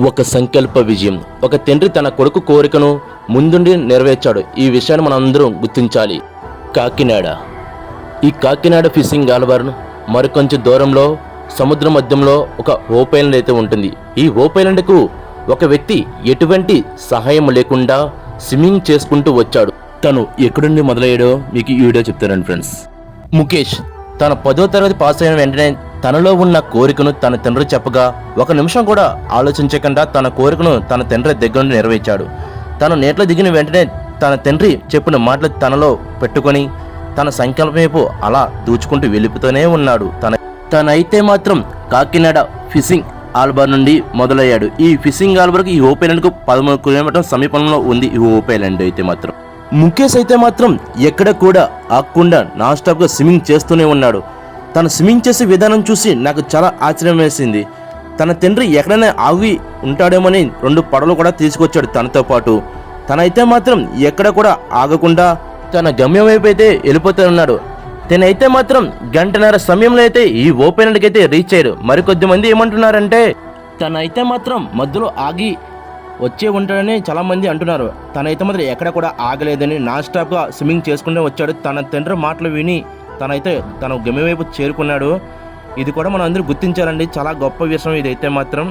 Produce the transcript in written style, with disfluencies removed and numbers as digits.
ఒక సంకల్ప విజయం. ఒక తండ్రి తన కొడుకు కోరికను ముందుండి నెరవేర్చాడు. ఈ విషయాన్ని మనం అందరం గుర్తించాలి. కాకినాడ. ఈ కాకినాడ ఫిషింగ్ హార్బర్ మరికొంచెం దూరంలో సముద్ర మధ్యంలో ఒక హోప్ ఐలాండ్ అయితే ఉంటుంది. ఈ హోప్ ఐలాండ్కు ఒక వ్యక్తి ఎటువంటి సహాయం లేకుండా స్విమ్మింగ్ చేసుకుంటూ వచ్చాడు. తను ఎక్కడుండి మొదలయ్యాడో మీకు ఈ వీడియో చెప్తారండి ఫ్రెండ్స్. ముఖేష్ తన 10వ తరగతి పాస్ అయిన వెంటనే తనలో ఉన్న కోరికను తన తండ్రి చెప్పగా ఒక నిమిషం కూడా ఆలోచించకుండా తన కోరికను తన తండ్రి దగ్గర నుండి నెరవేర్చాడు. తను నీటిలో దిగిన వెంటనే తన తండ్రి చెప్పిన మాటలు తనలో పెట్టుకొని తన సంకల్పం వైపు అలా దూచుకుంటూ వెళ్ళిపోతూనే ఉన్నాడు. తనైతే మాత్రం కాకినాడ ఫిషింగ్ హార్బర్ నుండి మొదలయ్యాడు. ఈ ఫిషింగ్ హార్బర్కి ఈ హోప్ ఐలాండ్కు 13 కిలోమీటర్ల సమీపంలో ఉంది ఈ హోప్ ఐలాండ్ అయితే మాత్రం. ముఖేష్ అయితే మాత్రం ఎక్కడ కూడా ఆగకుండా నాన్ స్టాప్గా స్విమ్మింగ్ చేస్తూనే ఉన్నాడు. తను స్విమ్మింగ్ చేసే విధానం చూసి నాకు చాలా ఆశ్చర్యం వేసింది. తన తండ్రి ఎక్కడైనా ఆగి ఉంటాడేమని 2 పడవలు కూడా తీసుకొచ్చాడు తనతో పాటు. తనైతే మాత్రం ఎక్కడ కూడా ఆగకుండా తన గమ్యం వైపు అయితే వెళ్ళిపోతూ ఉన్నాడు. తనైతే మాత్రం గంటన్నర సమయంలో అయితే ఈ హోప్ ఐలాండ్కి అయితే రీచ్ అయ్యాడు. మరికొద్ది మంది ఏమంటున్నారంటే తనైతే మాత్రం మధ్యలో ఆగి వచ్చే ఉంటాడని చాలా మంది అంటున్నారు. తనైతే మాత్రం ఎక్కడ కూడా ఆగలేదని నాన్ స్టాప్గా స్విమ్మింగ్ చేసుకుంటూ వచ్చాడు. తన తండ్రి మాటలు విని తనైతే తన గమ్యం వైపు చేరుకున్నాడు. ఇది కూడా మనం అందరూ గుర్తించాలండి. చాలా గొప్ప విషయం ఇదైతే మాత్రం.